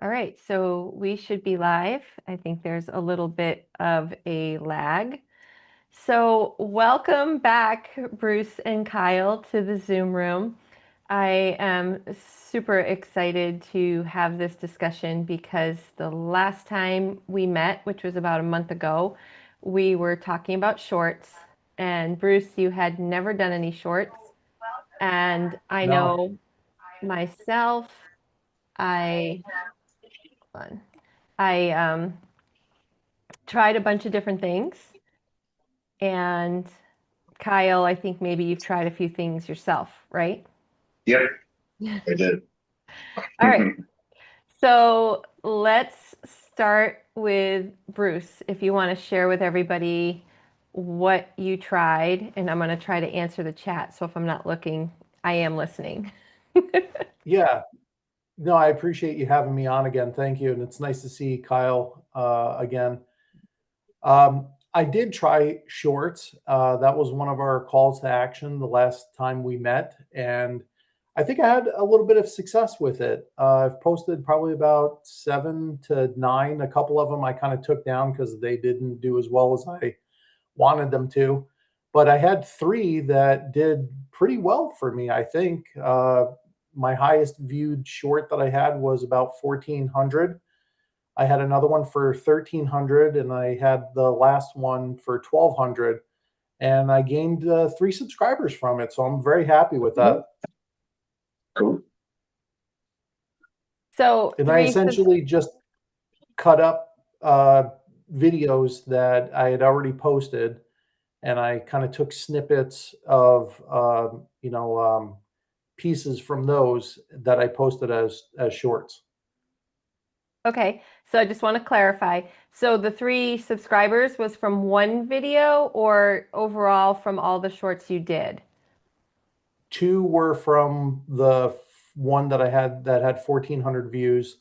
All right, so we should be live. I think there's a little bit of a lag. So welcome back, Bruce and Kyle, to the Zoom room. I am super excited to have this discussion because the last time we met, which was about a month ago, we were talking about shorts. And Bruce, you had never done any shorts. And I No. know myself, I, hold on. I tried a bunch of different things. And Kyle, I think maybe you've tried a few things yourself, right? Yep, I did. All right. So let's start with Bruce. If you want to share with everybody what you tried, and I'm going to try to answer the chat. So if I'm not looking, I am listening. Yeah. No, I appreciate you having me on again. Thank you. And it's nice to see Kyle again. I did try shorts. That was one of our calls to action the last time we met. And I think I had a little bit of success with it. I've posted probably about 7 to 9. A couple of them I kind of took down because they didn't do as well as I wanted them to. But I had 3 that did pretty well for me, I think. My highest viewed short that I had was about 1,400. I had another one for 1,300, and I had the last one for 1,200. And I gained 3 subscribers from it. So I'm very happy with that. Cool. So And I essentially just cut up videos that I had already posted, and I kind of took snippets of pieces from those that I posted as shorts. Okay, so I just want to clarify. So the 3 subscribers was from one video or overall from all the shorts you did? 2 were from the one that I had that had 1,400 views.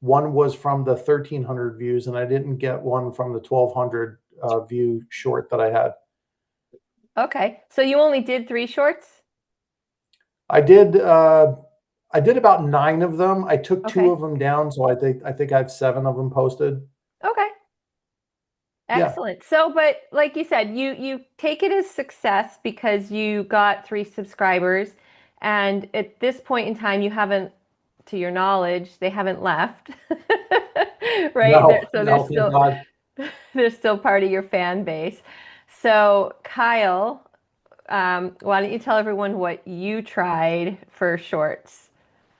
One was from the 1,300 views, and I didn't get one from the 1,200 view short that I had. Okay, so you only did 3 shorts? I did about 9 of them. I took 2 Okay. of them down, so I think I have 7 of them posted. Okay. Yeah. Excellent. So, but like you said, you take it as success because you got 3 subscribers, and at this point in time, you haven't, to your knowledge, they haven't left, right? No, So no, thank God. they're still part of your fan base. So, Kyle, why don't you tell everyone what you tried for shorts?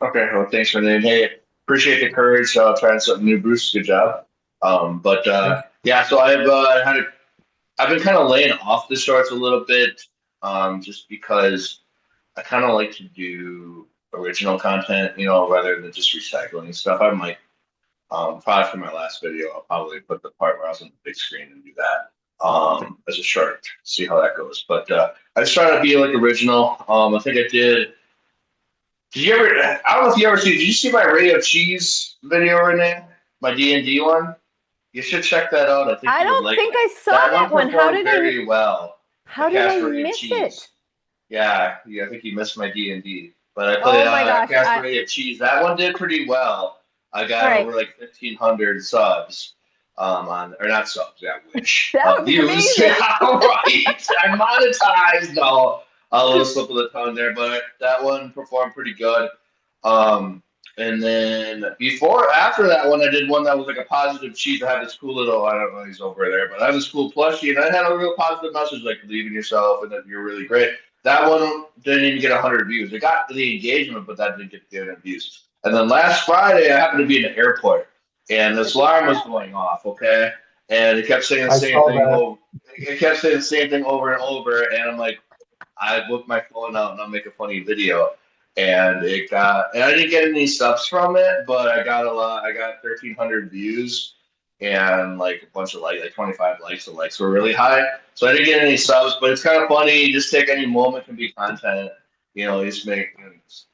Okay, well, thanks for that. Hey, appreciate the courage trying something new, Bruce. Good job. But Thank yeah, so I've been kind of laying off the shorts a little bit, just because I kind of like to do original content, rather than just recycling stuff. I might, probably for my last video, I'll probably put the part where I was on the big screen and do that as a short, see how that goes. But I just try to be like original. I think I did. Did you ever? I don't know if you ever see. Did you see my Radio Cheese video, Renee? My D&D one. You should check that out. I think I you would don't like think it. I saw That that one one. performed very well. The How did I castrated miss it? cheese. Yeah, I think you missed my D&D. But I played Oh my gosh. castrated cheese. That one did pretty well. I All got right. over like 1,500 subs. On or not subs, yeah, wish That would be views. amazing. Yeah, right. I monetized though. A little slip of the tongue there, but that one performed pretty good. And then after that one, I did one that was like a positive cheese. I had this cool little, I don't know, he's over there, but I have this cool plushie, and I had a real positive message like believe in yourself and that you're really great. That one didn't even get 100 views. It got the engagement, but that didn't get the views. And then last Friday, I happened to be in the airport, and this alarm was going off. Okay, and it kept saying the I same saw thing that. over. It kept saying the same thing over and over, and I'm like, I whip my phone out and I'll make a funny video. And I didn't get any subs from it, but I got a lot. I got 1,300 views and like a bunch of like 25 likes. The likes were really high. So I didn't get any subs, but it's kind of funny. You just take any moment can be content. You just make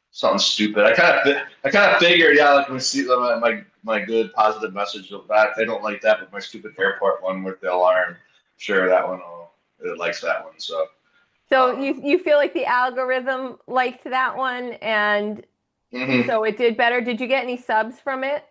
something stupid. I kind of figured, yeah, like when I see my good positive message of that, they don't like that, but my stupid airport one with the alarm, sure, that one, it likes that one. So. So you feel like the algorithm liked that one, and Mhm. so it did better. Did you get any subs from it?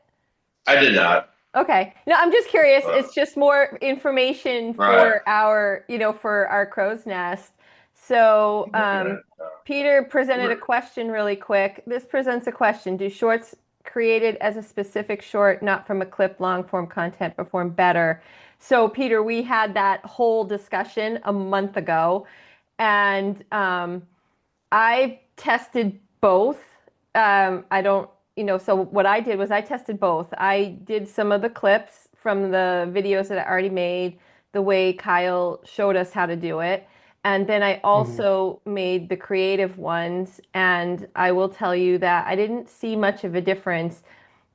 I did not. Okay. No, I'm just curious. It's just more information Right. for our, for our crow's nest. So, Right. Peter presented a question really quick. This presents a question. Do shorts created as a specific short, not from a clip, long form content, perform better? So, Peter, we had that whole discussion a month ago, and I tested both. I don't, so what I did was I tested both. I did some of the clips from the videos that I already made, the way Kyle showed us how to do it. And then I Hmm. also made the creative ones. And I will tell you that I didn't see much of a difference.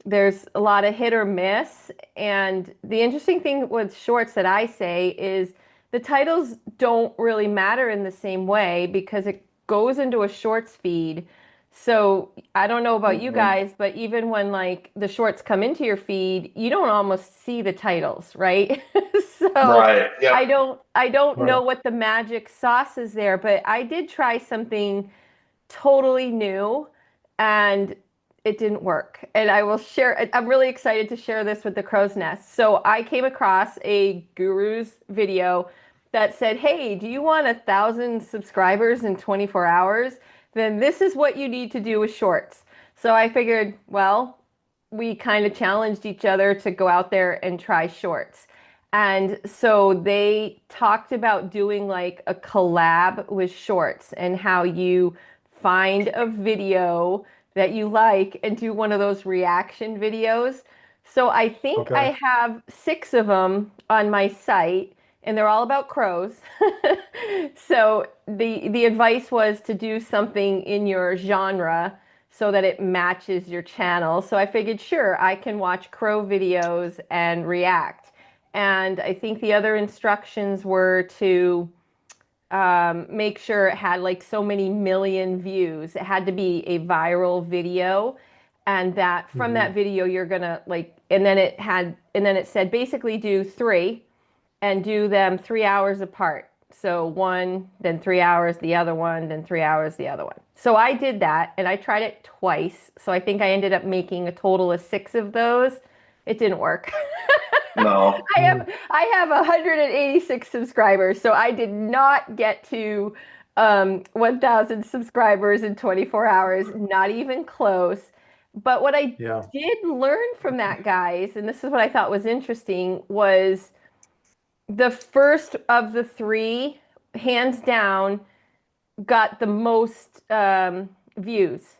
There's a lot of hit or miss. And the interesting thing with shorts that I say is the titles don't really matter in the same way because it goes into a shorts feed. So I don't know about you Mhm. guys, but even when like the shorts come into your feed, you don't almost see the titles, right? So Right. Yep. I don't Right. know what the magic sauce is there, but I did try something totally new and it didn't work. And I will share, I'm really excited to share this with the crow's nest. So I came across a guru's video that said, hey, do you want 1,000 subscribers in 24 hours? Then this is what you need to do with shorts. So I figured, well, we kind of challenged each other to go out there and try shorts. And so they talked about doing like a collab with shorts and how you find a video that you like and do one of those reaction videos. So I think Okay. I have 6 of them on my site and they're all about crows. So the advice was to do something in your genre so that it matches your channel. So I figured, sure, I can watch crow videos and react. And I think the other instructions were to make sure it had like so many million views. It had to be a viral video. And that from Hmm. that video, you're gonna like, and then it said basically do 3 and do them 3 hours apart. So one, then 3 hours, the other one, then 3 hours, the other one. So I did that and I tried it twice. So I think I ended up making a total of 6 of those. It didn't work. No. I have 186 subscribers, so I did not get to 1,000 subscribers in 24 hours, not even close. But what I Yeah. did learn from that, guys, and this is what I thought was interesting, was the first of the 3, hands down, got the most views,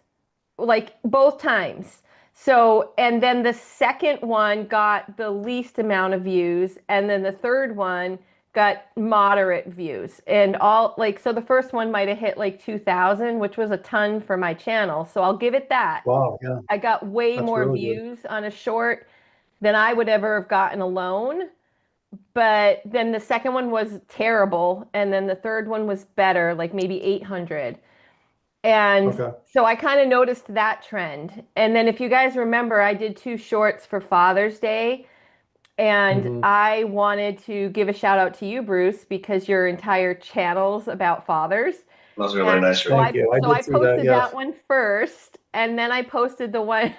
like both times. So, and then the second one got the least amount of views, and then the third one got moderate views. And all like, so the first one might have hit like 2,000, which was a ton for my channel. So I'll give it that. Wow. Yeah. I got way That's more really good. views on a short than I would ever have gotten alone. But then the second one was terrible, and then the third one was better, like maybe 800. And Okay. so I kind of noticed that trend. And then if you guys remember, I did 2 shorts for Father's Day. And Hmm. I wanted to give a shout out to you, Bruce, because your entire channel's about fathers. That was really And nice for so you. Thank I you. I so I did see that. posted that Yes. one first, and then I posted the one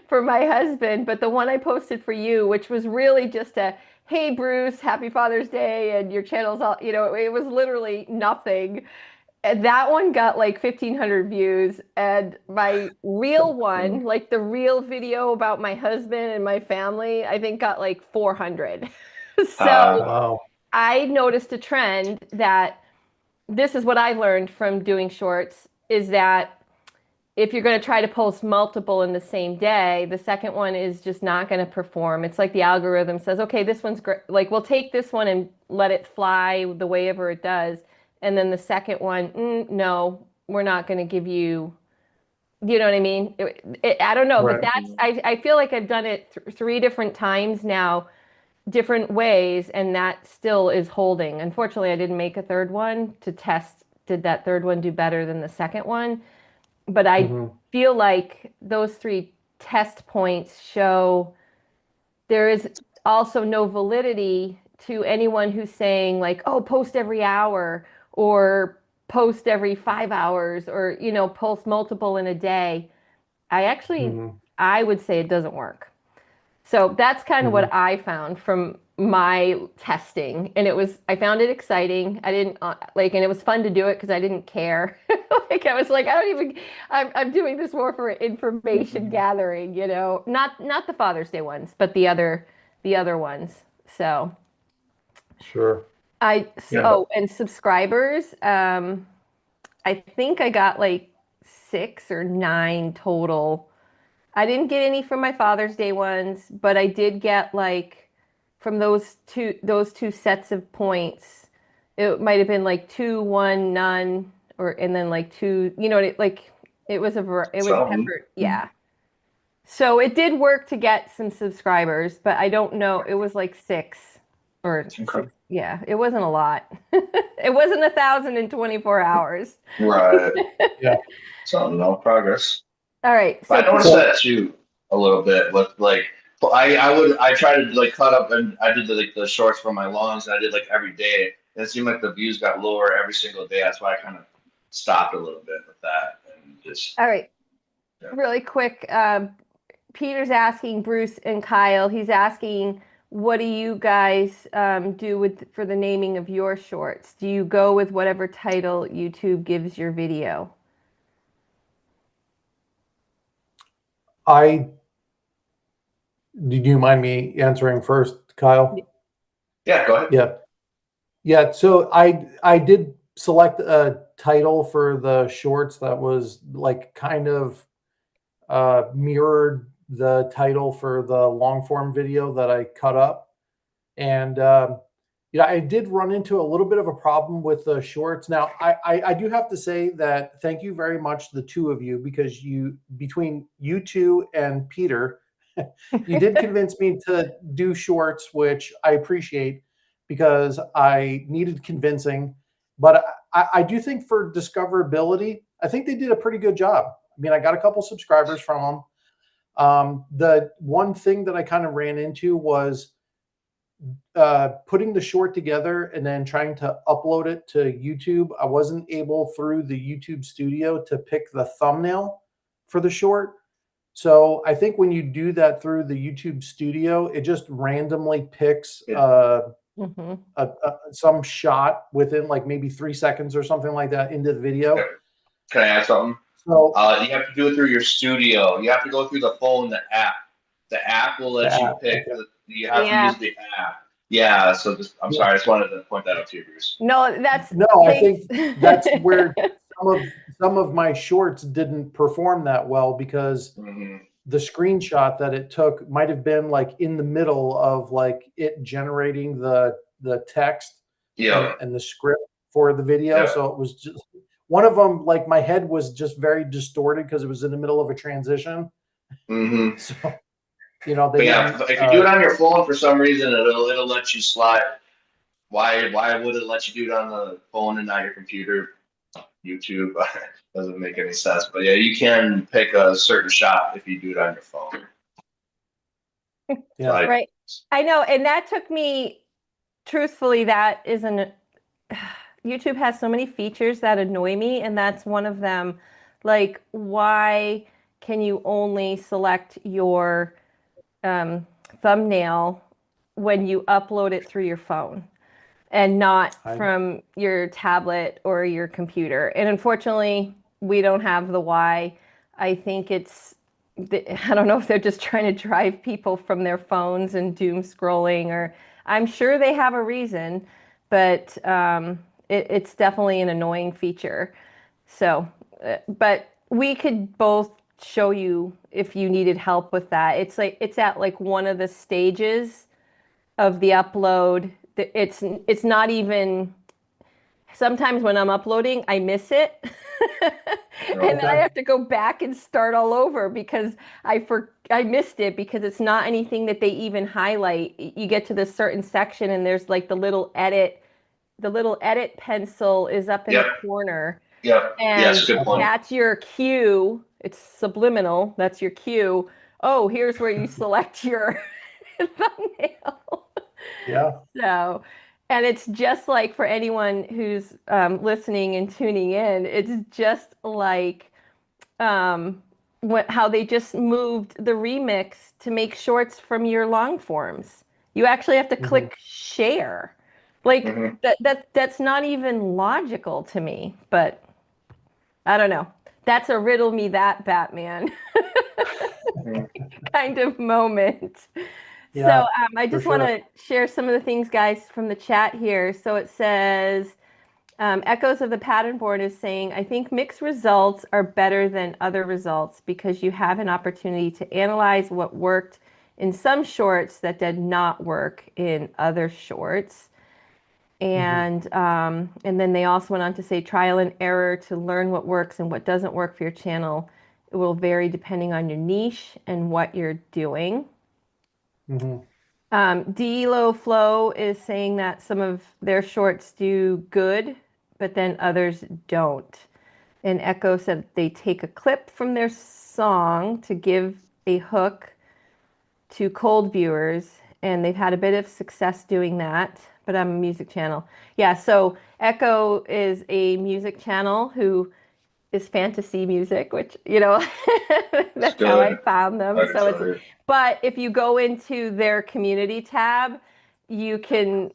for my husband, but the one I posted for you, which was really just a, hey Bruce, happy Father's Day, and your channel's all, it was literally nothing. And that one got like 1,500 views, and my real one, like the real video about my husband and my family, I think got like 400. So Wow. I noticed a trend that this is what I learned from doing shorts is that if you're going to try to post multiple in the same day, the second one is just not going to perform. It's like the algorithm says, okay, this one's great. Like, we'll take this one and let it fly the way ever it does. And then the second one, no, we're not going to give you, you know what I mean? I don't know, but Right. I feel like I've done it 3 different times now, different ways, and that still is holding. Unfortunately, I didn't make a third one to test. Did that third one do better than the second one? But I Hmm. feel like those 3 test points show there is also no validity to anyone who's saying like, oh, post every hour or post every 5 hours or, post multiple in a day. I actually, Hmm. I would say it doesn't work. So that's kind of Mhm. what I found from my testing. And I found it exciting. I didn't and it was fun to do it because I didn't care. Like I was like, I'm doing this more for information gathering, not the Father's Day ones, but the other ones. So Sure. Yeah. oh, and subscribers, I think I got like 6 or 9 total. I didn't get any from my Father's Day ones, but I did get like from those two sets of points. It might have been like two, one, none, or and then like two. It was it was So, peppered. Yeah. So it did work to get some subscribers, but I don't know. It was like 6 or 6. okay. Yeah, it wasn't a lot. It wasn't 1,000 in 24 hours. Right. Yeah. So no progress. All right. So But I Pete, noticed So that too a little bit with like I tried to like cut up and I did the shorts for my lawns and I did like every day and it seemed like the views got lower every single day. That's why I kind of stopped a little bit with that and just all right. yeah. Really quick. Peter's asking Bruce and Kyle. He's asking, what do you guys do for the naming of your shorts? Do you go with whatever title YouTube gives your video? I do you mind me answering first, Kyle? Yeah, go ahead. Yeah. Yeah. So I did select a title for the shorts that was like kind of mirrored the title for the long form video that I cut up. And yeah, I did run into a little bit of a problem with the shorts. Now, I do have to say that thank you very much, the two of you, because between you two and Peter, you did convince me to do shorts, which I appreciate because I needed convincing. But I do think for discoverability, I think they did a pretty good job. I mean, I got a couple subscribers from them. The one thing that I kind of ran into was putting the short together and then trying to upload it to YouTube. I wasn't able through the YouTube studio to pick the thumbnail for the short. So I think when you do that through the YouTube studio, it just randomly picks Mm-hmm. some shot within like maybe 3 seconds or something like that into the video. Yeah. Can I add something? So You have to do it through your studio. You have to go through the phone, the app. The app will the let you app, pick. okay. You have to use Yeah. the app. Yeah. So I'm Yeah. sorry. I just wanted to point that out to you, Bruce. No, No, I thanks. think that's where some of my shorts didn't perform that well because Mm-hmm. the screenshot that it took might have been like in the middle of like it generating the text Yeah. and the script for the video. Yeah. So it was just one of them, like my head was just very distorted because it was in the middle of a transition. Mm-hmm. So, they But yeah, didn't if you do it on your phone for some reason, it'll let you slide. Why would it let you do it on the phone and not your computer? YouTube doesn't make any sense. But yeah, you can pick a certain shot if you do it on your phone. yeah. Right. I know. And that took me, truthfully, that isn't, YouTube has so many features that annoy me. And that's one of them. Like, why can you only select your thumbnail when you upload it through your phone and not I from your tablet or your computer? And unfortunately, we don't have the why. I think I don't know if they're just trying to drive people from their phones and doom scrolling, or I'm sure they have a reason, but it's definitely an annoying feature. So, but we could both show you if you needed help with that. It's at like one of the stages of the upload. It's not even, sometimes when I'm uploading, I miss it. And then I okay. have to go back and start all over because I missed it because it's not anything that they even highlight. You get to this certain section and there's like the little edit pencil is up in the Yep. corner. Yep. Yes. And Good point. that's your cue. It's subliminal. That's your cue. Oh, here's where you select your thumbnail. Yeah. So, and it's just like for anyone who's listening and tuning in, it's just like how they just moved the remix to make shorts from your long forms. You actually have to click share. Like Mhm. that's not even logical to me, but I don't know. That's a riddle me that, Batman, Mhm. kind of moment. So Yeah, I for just want sure. to share some of the things, guys, from the chat here. So it says, Echoes of the Pattern Board is saying, I think mixed results are better than other results because you have an opportunity to analyze what worked in some shorts that did not work in other shorts. And then they also went on to say trial and error to learn what works and what doesn't work for your channel. It will vary depending on your niche and what you're doing. D'Lo Flow is saying that some of their shorts do good, but then others don't. And Echo said they take a clip from their song to give a hook to cold viewers, and they've had a bit of success doing that. But I'm a music channel. Yeah, so Echo is a music channel who is fantasy music, which, It's that's how I good. found them. I can So tell it's, you. but if you go into their community tab, you can,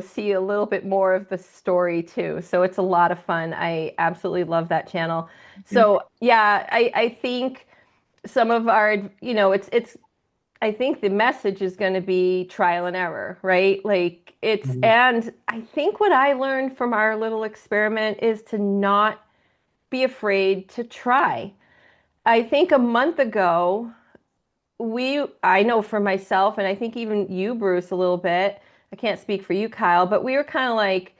see a little bit more of the story too. So it's a lot of fun. I absolutely love that channel. Mhm. So yeah, I think some of our, I think the message is going to be trial and error, right? Like and I think what I learned from our little experiment is to not be afraid to try. I think a month ago, I know for myself, and I think even you, Bruce, a little bit, I can't speak for you, Kyle, but we were kind of like,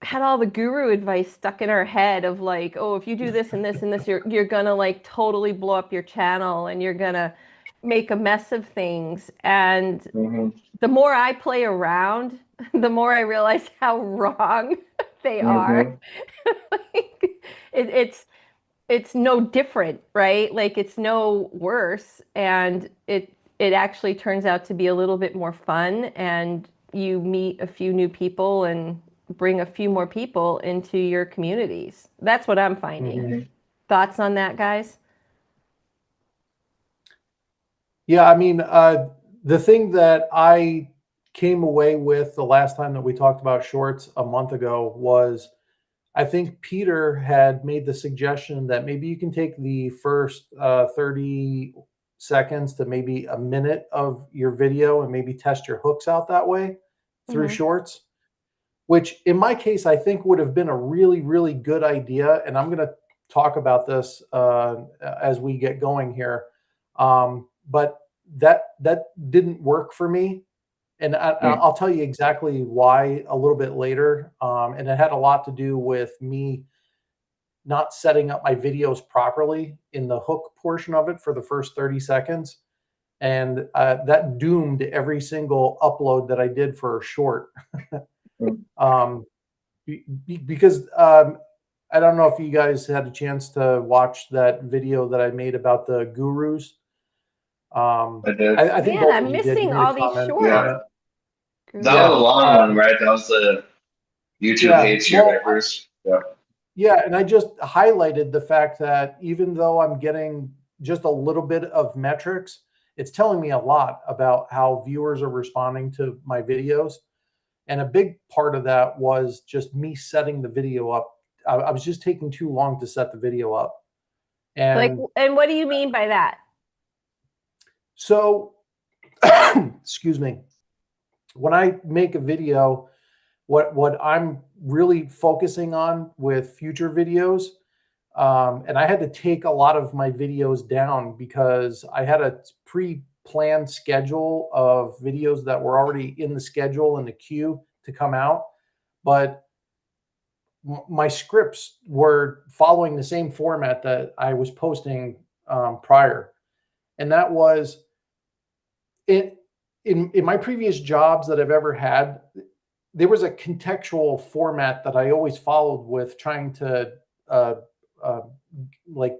had all the guru advice stuck in our head of like, oh, if you do this and this and this, you're gonna like totally blow up your channel and you're gonna make a mess of things. And Mhm. the more I play around, the more I realize how wrong they are. Mhm. Like, it's no different, right? Like it's no worse, and it actually turns out to be a little bit more fun, and you meet a few new people and bring a few more people into your communities. That's what I'm finding. Mhm. Thoughts on that, guys? Yeah, I mean, the thing that I came away with the last time that we talked about shorts a month ago was I think Peter had made the suggestion that maybe you can take the first 30 seconds to maybe a minute of your video and maybe test your hooks out that way through Mm-hmm. shorts, which in my case, I think would have been a really, really good idea. And I'm going to talk about this as we get going here. But that didn't work for me. And Mhm. I'll tell you exactly why a little bit later. And it had a lot to do with me not setting up my videos properly in the hook portion of it for the first 30 seconds. And that doomed every single upload that I did for a short. Mhm. um, because I don't know if you guys had a chance to watch that video that I made about the gurus. I did. I think Man, both of I'm you did. You missing made a all these comment shorts. on Yeah. it. That was a Yeah. Guru. long one, right? That was the YouTube Yeah. hates your Well, hypers. Yeah. yeah. And I just highlighted the fact that even though I'm getting just a little bit of metrics, it's telling me a lot about how viewers are responding to my videos. And a big part of that was just me setting the video up. I was just taking too long to set the video up. Like, And and what do you mean by that? so, excuse me, when I make a video, what I'm really focusing on with future videos, and I had to take a lot of my videos down because I had a pre-planned schedule of videos that were already in the schedule in the queue to come out, but my scripts were following the same format that I was posting prior, and that was it. In my previous jobs that I've ever had, there was a contextual format that I always followed with trying to uh, uh, like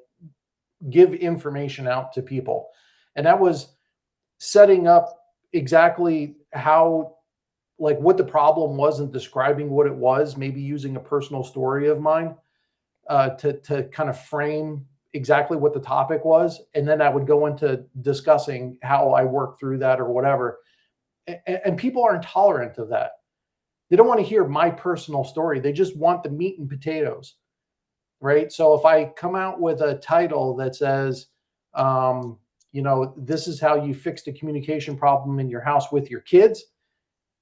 give information out to people, and that was setting up exactly how like what the problem was and describing what it was, maybe using a personal story of mine to kind of frame exactly what the topic was, and then I would go into discussing how I worked through that or whatever. And people are intolerant of that. They don't want to hear my personal story. They just want the meat and potatoes, right? So if I come out with a title that says, this is how you fixed a communication problem in your house with your kids,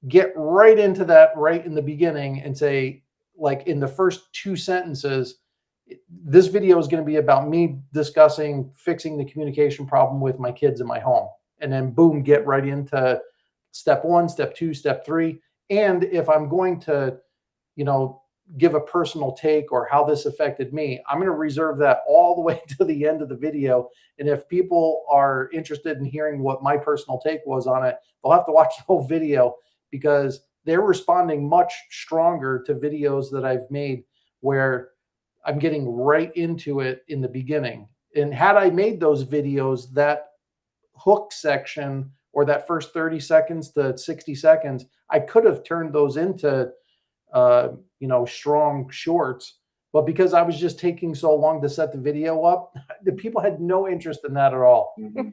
get right into that right in the beginning and say, like in the first 2 sentences, this video is going to be about me discussing fixing the communication problem with my kids in my home. And then boom, get right into step 1, step 2, step 3. And if I'm going to, give a personal take or how this affected me, I'm going to reserve that all the way to the end of the video. And if people are interested in hearing what my personal take was on it, they'll have to watch the whole video, because they're responding much stronger to videos that I've made where I'm getting right into it in the beginning. And had I made those videos, that hook section or that first 30 seconds to 60 seconds, I could have turned those into strong shorts. But because I was just taking so long to set the video up, the people had no interest in that at all. Mm-hmm.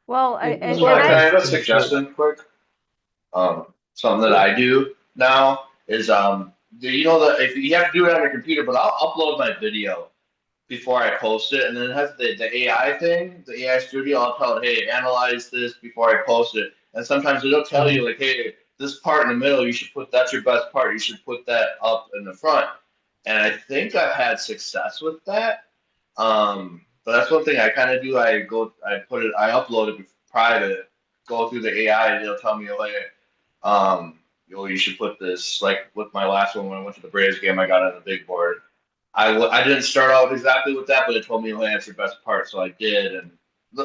Well, So can I have a suggestion quick? Something that I do now is that if you have to do it on your computer, but I'll upload my video before I post it, and then it has the AI thing, the AI studio. I'll tell it, hey, analyze this before I post it, and sometimes it'll tell you like, hey, this part in the middle, that's your best part. You should put that up in the front. And I think I've had success with that. But that's one thing I kind of do. I upload it private, go through the AI, and it'll tell me, you should put this, like with my last one when I went to the Braves game, I got on the big board. I didn't start out exactly with that, but it told me, that's your best part, so I did. And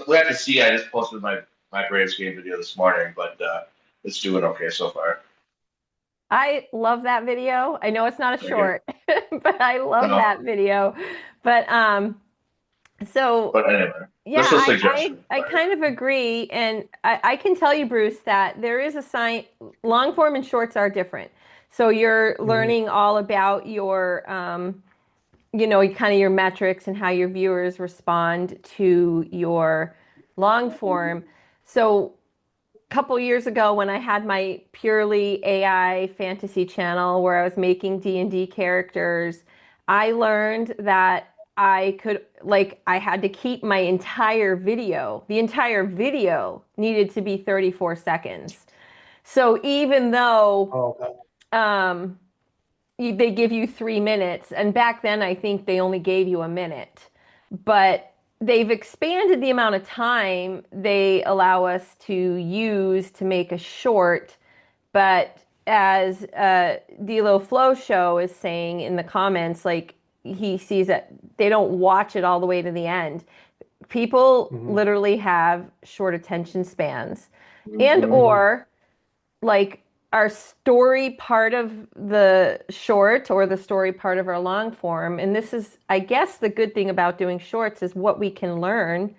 we have to see. I just posted my Braves game video this morning, but it's doing okay so far. I love that video. I know it's not a short, but I love that video. But anyway, yeah, I kind of agree. And I can tell you, Bruce, that there is a sign. Long form and shorts are different. So you're learning all about your, kind of your metrics and how your viewers respond to your long form. So couple years ago when I had my purely AI fantasy channel where I was making D&D characters, I learned that I had to keep my entire video. The entire video needed to be 34 seconds. So even though they give you 3 minutes, and back then I think they only gave you a minute, but they've expanded the amount of time they allow us to use to make a short. But as Dilo Flow Show is saying in the comments, like he sees that they don't watch it all the way to the end. People literally have short attention spans, and or like our story part of the short or the story part of our long form. And this is, I guess, the good thing about doing shorts is what we can learn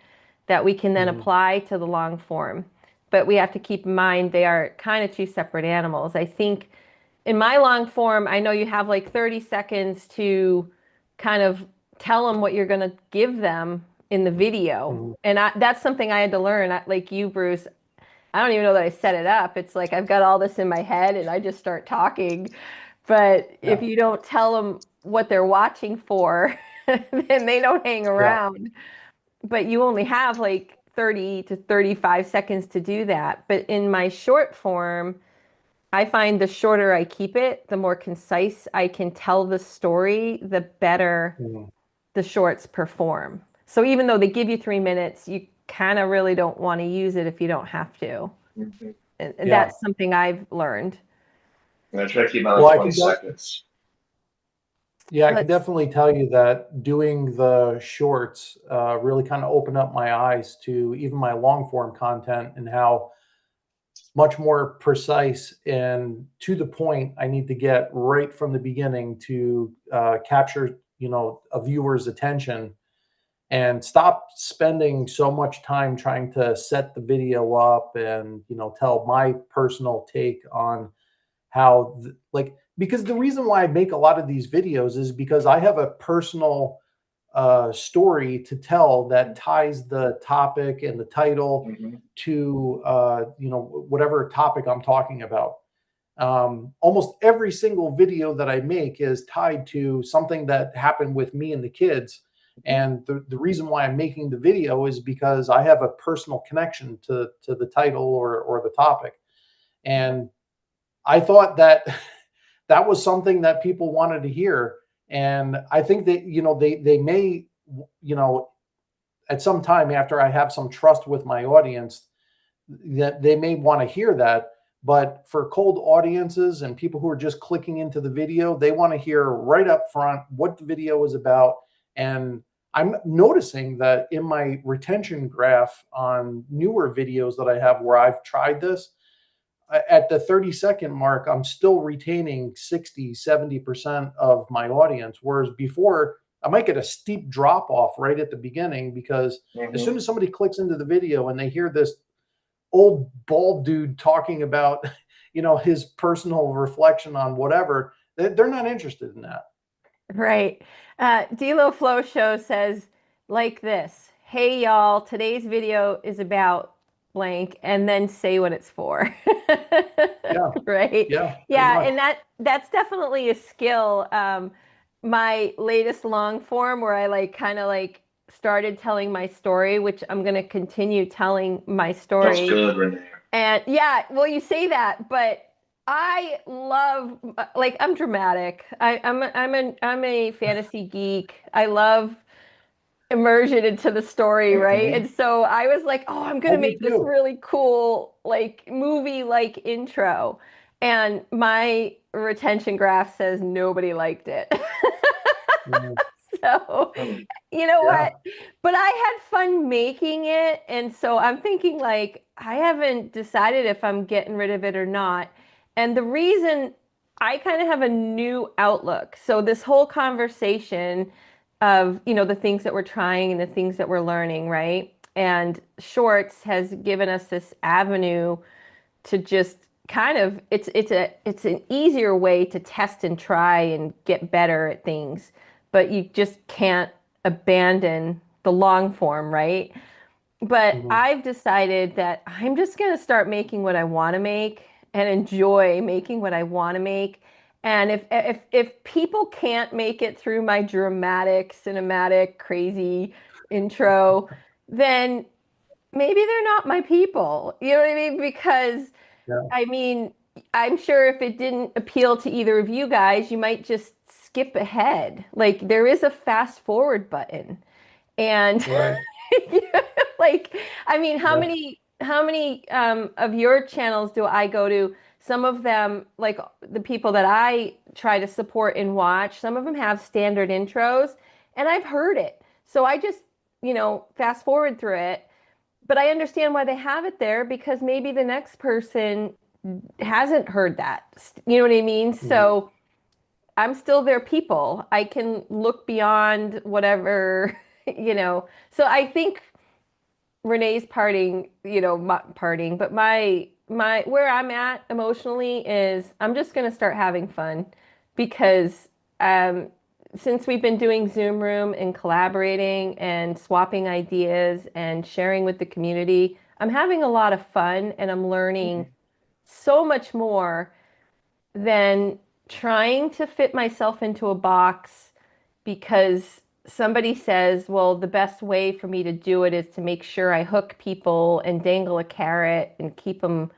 that we can then apply to the long form. But we have to keep in mind they are kind of two separate animals. I think in my long form, I know you have like 30 seconds to kind of tell them what you're going to give them in the video. And that's something I had to learn. Like you, Bruce, I don't even know that I set it up. It's like I've got all this in my head and I just start talking. But if you don't tell them what they're watching for, then they don't hang around. But you only have like 30 to 35 seconds to do that. But in my short form, I find the shorter I keep it, the more concise I can tell the story, the better the shorts perform. So even though they give you 3 minutes, you kind of really don't want to use it if you don't have to. And that's something I've learned. I'm going to try to keep my 20 seconds. Yeah, I can definitely tell you that doing the shorts really kind of opened up my eyes to even my long form content and how much more precise and to the point I need to get right from the beginning to capture, a viewer's attention, and stop spending so much time trying to set the video up and, tell my personal take on how, because the reason why I make a lot of these videos is because I have a personal story to tell that ties the topic and the title to whatever topic I'm talking about. Almost every single video that I make is tied to something that happened with me and the kids. And the reason why I'm making the video is because I have a personal connection to the title or the topic. And I thought that that was something that people wanted to hear. And I think that, they may, at some time after I have some trust with my audience, that they may want to hear that. But for cold audiences and people who are just clicking into the video, they want to hear right up front what the video is about. And I'm noticing that in my retention graph on newer videos that I have where I've tried this, at the 30-second mark, I'm still retaining 60, 70% of my audience. Whereas before, I might get a steep drop off right at the beginning, because as soon as somebody clicks into the video and they hear this old bald dude talking about, his personal reflection on whatever, they're not interested in that. Right. D-Lo Flow Show says like this: "Hey y'all, today's video is about blank," and then say what it's for. Yeah. Right. Yeah. Yeah. And that's definitely a skill. My latest long form, where I kind of started telling my story, which I'm going to continue telling my story. That's good, Renee. And yeah, well, you say that, but I love, I'm dramatic. I'm a fantasy geek. I love immersion into the story, right? And so I was like, oh, I'm gonna make this really cool movie intro. And my retention graph says nobody liked it. So, you know what? But I had fun making it. And so I'm thinking I haven't decided if I'm getting rid of it or not. And the reason, I kind of have a new outlook. So this whole conversation of, the things that we're trying and the things that we're learning, right? And Shorts has given us this avenue to just kind of, it's an easier way to test and try and get better at things, but you just can't abandon the long form, right? But I've decided that I'm just going to start making what I want to make and enjoy making what I want to make. And if people can't make it through my dramatic, cinematic, crazy intro, then maybe they're not my people. You know what I mean? Because I mean, I'm sure if it didn't appeal to either of you guys, you might just skip ahead. There is a fast forward button. And I mean, how many of your channels do I go to? Some of them, the people that I try to support and watch, some of them have standard intros, and I've heard it. So I just, fast forward through it. But I understand why they have it there, because maybe the next person hasn't heard that. You know what I mean? So I'm still their people. I can look beyond whatever, So I think Renee's parting, but my where I'm at emotionally is I'm just going to start having fun, because since we've been doing Zoom Room and collaborating and swapping ideas and sharing with the community, I'm having a lot of fun, and I'm learning so much more than trying to fit myself into a box because somebody says, well, the best way for me to do it is to make sure I hook people and dangle a carrot and keep them,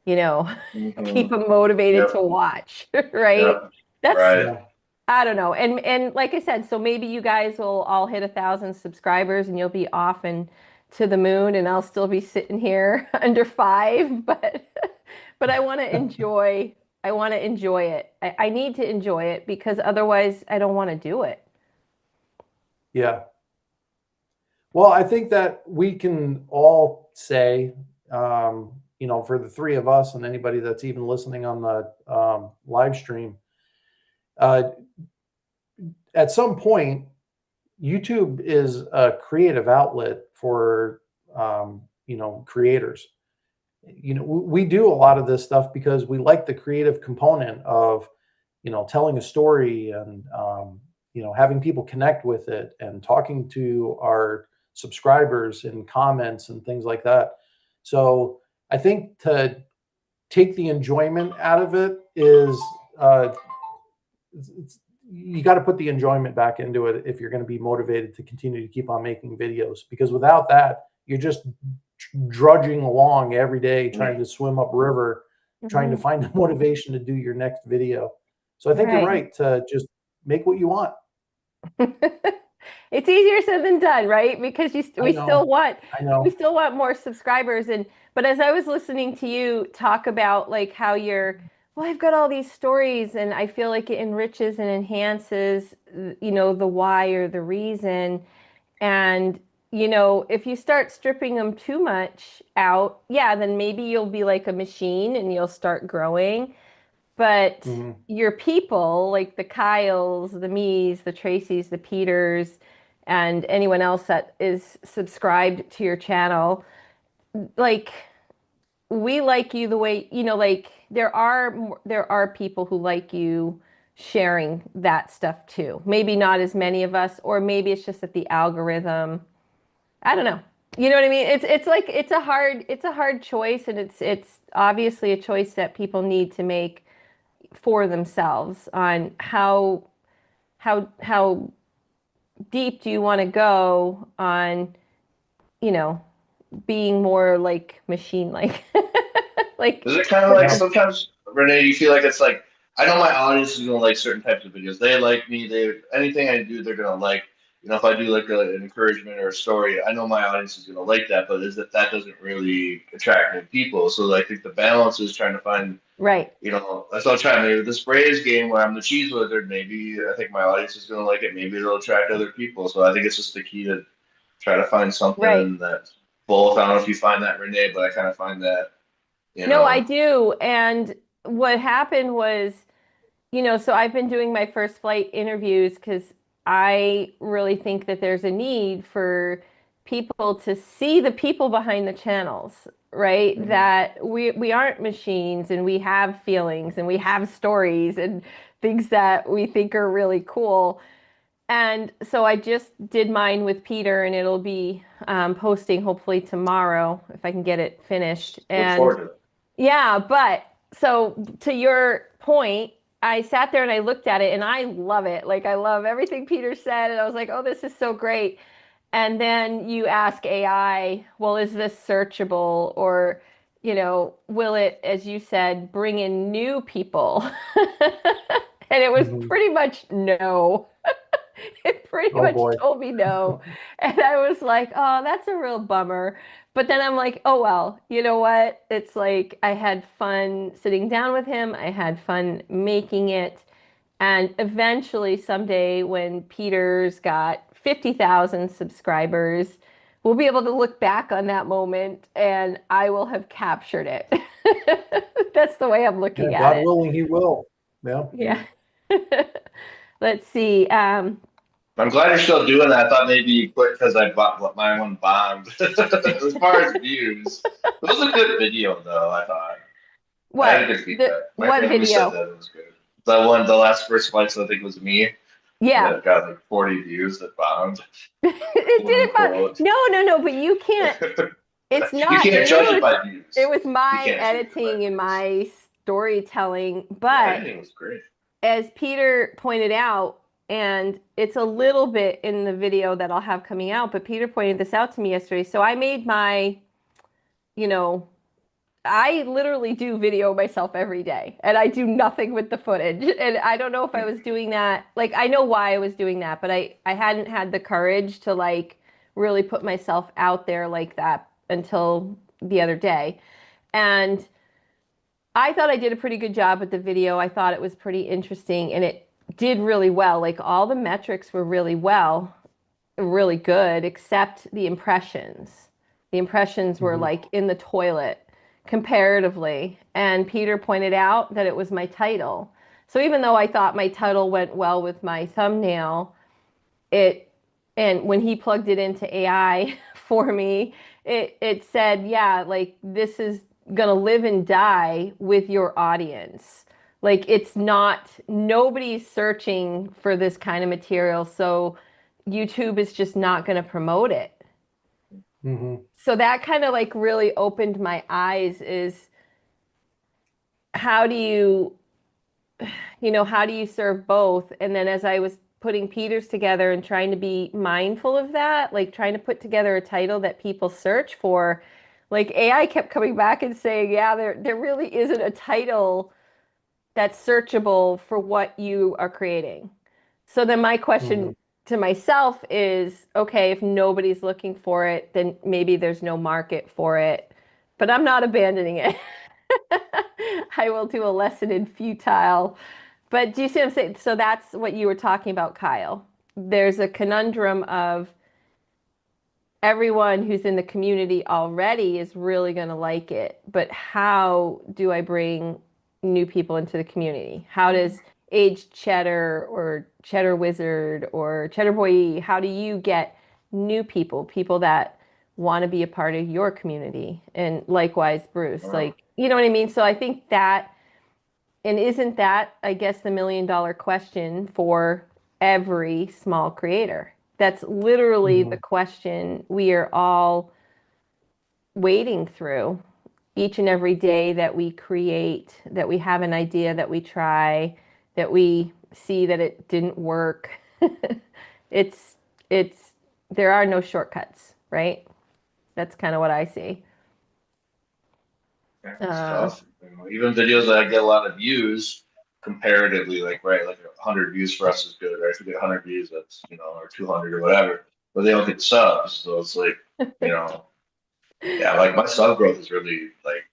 keep them motivated to watch, right? That's right. I don't know. And like I said, so maybe you guys will all hit 1,000 subscribers and you'll be off and to the moon, and I'll still be sitting here under 5, but I want to enjoy it. I need to enjoy it, because otherwise I don't want to do it. Yeah. Well, I think that we can all say, for the three of us and anybody that's even listening on the live stream, at some point, YouTube is a creative outlet for, creators. We do a lot of this stuff because we like the creative component of, telling a story and, having people connect with it and talking to our subscribers in comments and things like that. So I think to take the enjoyment out of it is you got to put the enjoyment back into it if you're going to be motivated to continue to keep on making videos, because without that, you're just drudging along every day trying to swim upriver, trying to find the motivation to do your next video. So I think you're right to just make what you want. It's easier said than done, right? Because we still want more subscribers. But as I was listening to you talk about like how well, I've got all these stories and I feel like it enriches and enhances, the why or the reason. And, if you start stripping them too much out, yeah, then maybe you'll be like a machine and you'll start growing. But your people, like the Kyles, the me's, the Tracys, the Peters, and anyone else that is subscribed to your channel, like we like you the way, like there are people who like you sharing that stuff too. Maybe not as many of us, or maybe it's just that the algorithm, I don't know. You know what I mean? It's like it's a hard choice, and it's obviously a choice that people need to make for themselves on how deep do you want to go on, being more like machine like. Like, is it kind of like sometimes, Renee, you feel like it's like, I know my audience is gonna like certain types of videos. They like me. Anything I do, they're gonna like. If I do like an encouragement or a story, I know my audience is gonna like that. But that doesn't really attract new people. So I think the balance is trying to find. Right. That's what I'm trying to do. This Braves game where I'm the cheese wizard, maybe I think my audience is gonna like it. Maybe it'll attract other people. So I think it's just the key to try to find something that both. I don't know if you find that, Renee, but I kind of find that. No, I do. And what happened was, so I've been doing my first flight interviews because I really think that there's a need for people to see the people behind the channels, right? That we aren't machines, and we have feelings and we have stories and things that we think are really cool. And so I just did mine with Peter, and it'll be posting hopefully tomorrow if I can get it finished. Look forward to it. Yeah, but so to your point, I sat there and I looked at it and I love it. Like I love everything Peter said, and I was like, "Oh, this is so great." And then you ask AI, "Well, is this searchable, or, will it, as you said, bring in new people?" And it was pretty much no. It pretty much told me no. And I was like, "Oh, that's a real bummer." But then I'm like, "Oh, well, you know what? It's like I had fun sitting down with him. I had fun making it. And eventually someday when Peter's got 50,000 subscribers, we'll be able to look back on that moment and I will have captured it." That's the way I'm looking at it. God willing, he will. Yeah. Yeah. Let's see. I'm glad you're still doing that. I thought maybe you quit because I bought my one bombed. As far as views, it was a good video, though. I thought. What? I had a good feedback. What video? Said that it was good. The last first flights, I think was me. Yeah. That got like 40 views that bombed. It didn't bomb. No. But you can't. It's not. You can't judge it by views. It was my editing and my storytelling, but editing was great. As Peter pointed out, and it's a little bit in the video that I'll have coming out, but Peter pointed this out to me yesterday. So I made my, I literally do video myself every day, and I do nothing with the footage. And I don't know if I was doing that. Like, I know why I was doing that, but I hadn't had the courage to like really put myself out there like that until the other day. And I thought I did a pretty good job with the video. I thought it was pretty interesting, and it did really well. Like all the metrics were really good, except the impressions. The impressions were like in the toilet comparatively. And Peter pointed out that it was my title. So even though I thought my title went well with my thumbnail, and when he plugged it into AI for me, it said, yeah, like this is gonna live and die with your audience. Like it's not, nobody's searching for this kind of material, so YouTube is just not going to promote it. Mm-hmm. So that kind of like really opened my eyes is how do you, how do you serve both? And then as I was putting Peters together and trying to be mindful of that, like trying to put together a title that people search for, like AI kept coming back and saying, yeah, there really isn't a title that's searchable for what you are creating. So then my Mm-hmm. question to myself is, okay, if nobody's looking for it, then maybe there's no market for it. But I'm not abandoning it. I will do a lesson in futile. But do you see what I'm saying? So that's what you were talking about, Kyle. There's a conundrum of everyone who's in the community already is really going to like it. But how do I bring new people into the community? How does Age Cheddar or Cheddar Wizard or Cheddar Boy, how do you get new people, people that want to be a part of your community? And likewise, Bruce, like, you know what I mean? So I think that, and isn't that, I guess, the $1 million question for every small creator? That's literally Mm-hmm. the question we are all wading through each and every day that we create, that we have an idea, that we try, that we see that it didn't work. it's, it's, there are no shortcuts, right? That's kind of what I see. Yeah, it's Uh, tough. You know, even videos that I get a lot of views comparatively, like right, like 100 views for us is good, right? If we get 100 views, that's or 200 or whatever, but they don't get subs, so it's like you know, yeah, like my sub growth is really like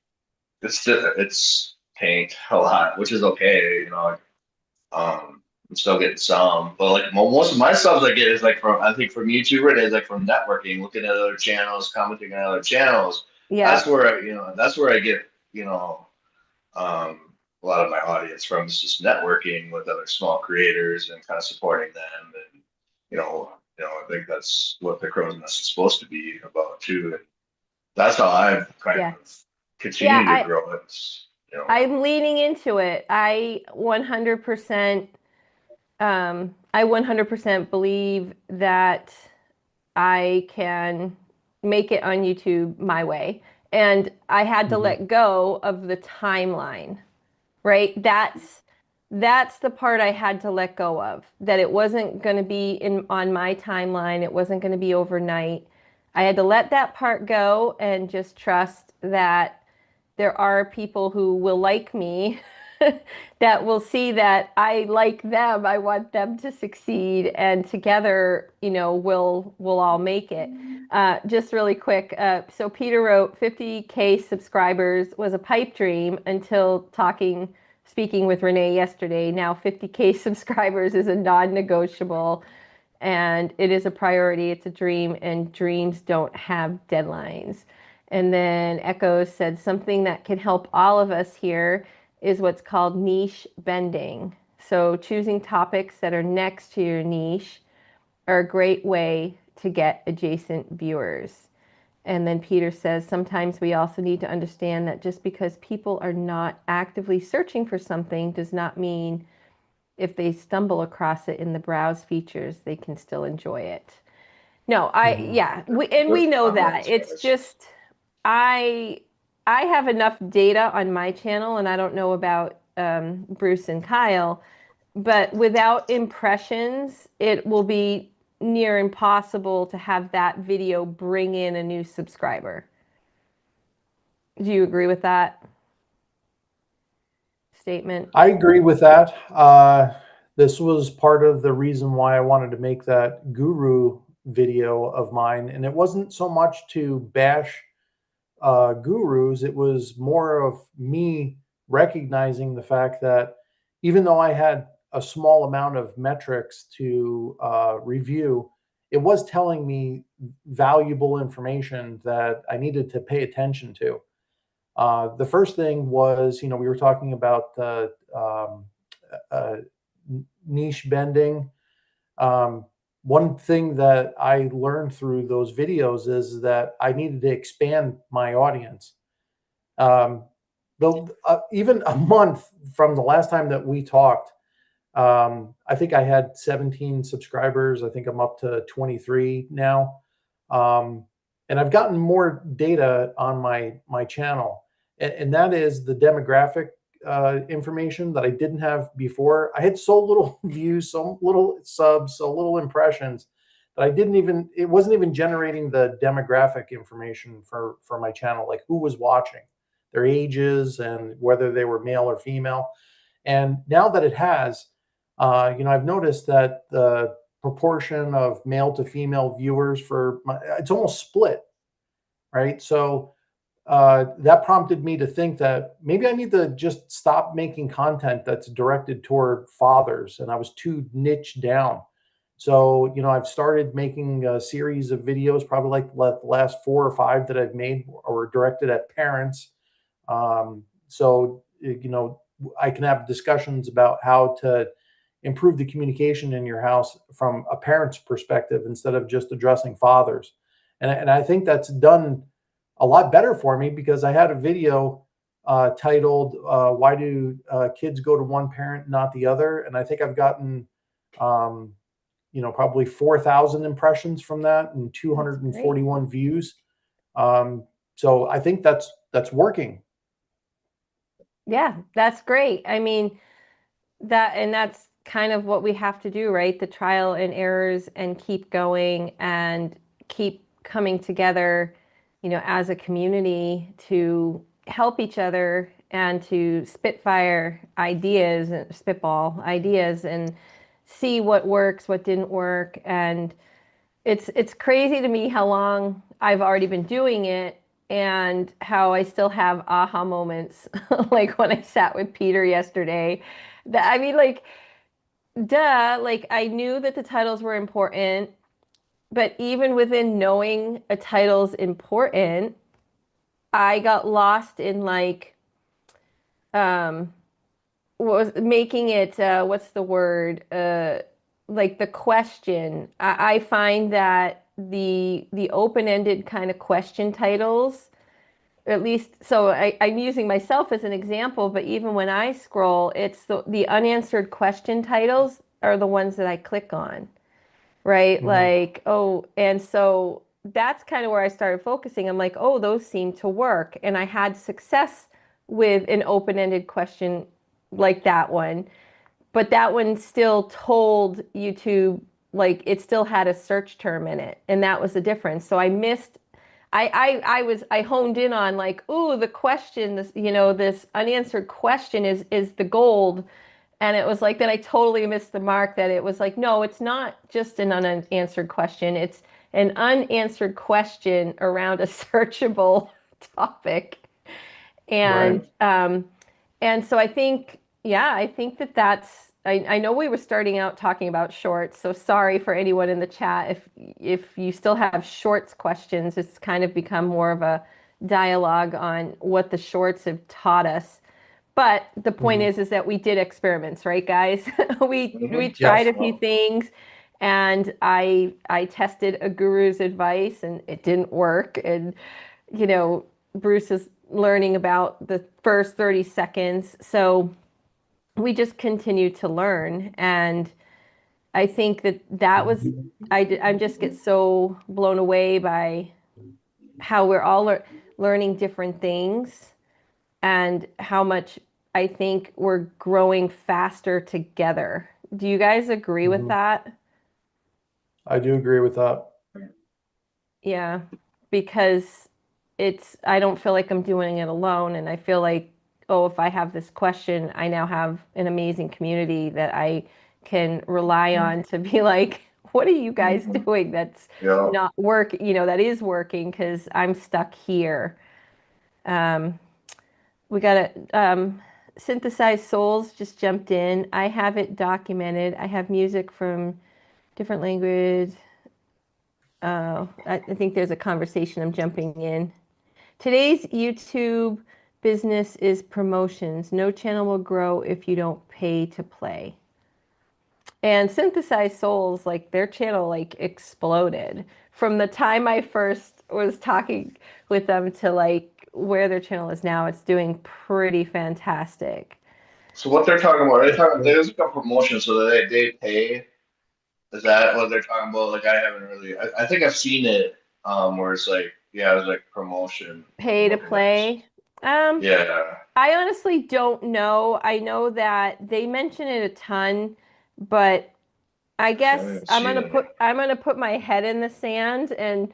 it's tanked a lot, which is okay, I'm still getting some, but like most of my subs I get is like from I think from YouTuber, it is like from networking, looking at other channels, commenting on other channels. yeah, That's where I get um, a lot of my audience from is just networking with other small creators and kind of supporting them, and I think that's what the Crow's Nest is supposed to be about too. And that's how I've kind yeah, of yeah. continued to grow. I'm leaning into it. I 100% believe that I can make it on YouTube my way. And I had to Mm-hmm. let go of the timeline, right? That's the part I had to let go of. That it wasn't going to be in on my timeline. It wasn't going to be overnight. I had to let that part go and just trust that there are people who will like me that will see that I like them. I want them to succeed, and together, we'll all make it. Just really quick. So Peter wrote 50K subscribers was a pipe dream until speaking with Renee yesterday. Now 50K subscribers is a non-negotiable, and it is a priority. It's a dream, and dreams don't have deadlines. And then Echo said something that can help all of us here is what's called niche bending. So choosing topics that are next to your niche are a great way to get adjacent viewers. And then Peter says sometimes we also need to understand that just because people are not actively searching for something does not mean if they stumble across it in the browse features, they can still enjoy it. No, Mm-hmm. yeah, we know that. It's just, I, I have enough data on my channel, and I don't know about Bruce and Kyle, but without impressions, it will be near impossible to have that video bring in a new subscriber. Do you agree with that statement? I agree with that. This was part of the reason why I wanted to make that guru video of mine. And it wasn't so much to bash gurus, it was more of me recognizing the fact that even though I had a small amount of metrics to review, it was telling me valuable information that I needed to pay attention to. The first thing was, we were talking about uh, niche bending. One thing that I learned through those videos is that I needed to expand my audience. Um, even a month from the last time that we talked, I think I had 17 subscribers. I think I'm up to 23 now. And I've gotten more data on my channel, and that is the demographic information that I didn't have before. I had so little views, so little subs, so little impressions that it wasn't even generating the demographic information for my channel, like who was watching, their ages, and whether they were male or female. And now that it has, I've noticed that the proportion of male to female viewers it's almost split, right? So that prompted me to think that maybe I need to just stop making content that's directed toward fathers, and I was too niche down. So, I've started making a series of videos, probably like the last 4 or 5 that I've made or directed at parents. So, I can have discussions about how to improve the communication in your house from a parent's perspective instead of just addressing fathers. And I think that's done a lot better for me, because I had a video titled "Why Do Kids Go to One Parent, Not the Other?" And I think I've gotten probably 4,000 impressions from that and 241 views. So I think that's working. Yeah, that's great. I mean, that's kind of what we have to do, right? The trial and errors, and keep going and keep coming together, as a community to help each other and to spitfire ideas and spitball ideas and see what works, what didn't work. And it's crazy to me how long I've already been doing it and how I still have aha moments, like when I sat with Peter yesterday. I mean, like, duh, like I knew that the titles were important, but even within knowing a title's important, I got lost in like what was making it what's the word? Like the question. I find that the open-ended kind of question titles, at least, so I'm using myself as an example, but even when I scroll, it's the unanswered question titles are the ones that I click on, right? Mhm. Like, oh, and so that's kind of where I started focusing. I'm like, oh, those seem to work. And I had success with an open-ended question like that one, but that one still told YouTube, like it still had a search term in it, and that was the difference. So I missed. I honed in on like, ooh, the question, this unanswered question is the gold. And it was like, then I totally missed the mark, that it was like, no, it's not just an unanswered question. It's an unanswered question around a searchable topic. And and so I think, yeah, I think I know we were starting out talking about shorts, so sorry for anyone in the chat if you still have shorts questions. It's kind of become more of a dialogue on what the shorts have taught us. But the point is that we did experiments, right, guys? We tried a few things, and I tested a guru's advice, and it didn't work. And Bruce is learning about the first 30 seconds. So we just continue to learn. And I think that was, I just get so blown away by how we're all learning different things, and how much I think we're growing faster together. Do you guys agree with that? I do agree with that. Yeah, because I don't feel like I'm doing it alone. And I feel like, oh, if I have this question, I now have an amazing community that I can rely on to be like, what are you guys doing that's not work, that is working, because I'm stuck here. We got to Synthesized Souls just jumped in. I have it documented. I have music from different language. I think there's a conversation. I'm jumping in. Today's YouTube business is promotions. No channel will grow if you don't pay to play. And Synthesized Souls, like their channel, like exploded from the time I first was talking with them to like where their channel is now, it's doing pretty fantastic. So what they're talking about? Are they talking? There's like a promotion, so they pay. Is that what they're talking about? Like I haven't really. I think I've seen it. Where it's like, yeah, it was like promotion. Pay I'm to looking at this. play. Um, Yeah. I honestly don't know. I know that they mention it a ton, but I I guess haven't seen it. I'm gonna put my head in the sand, and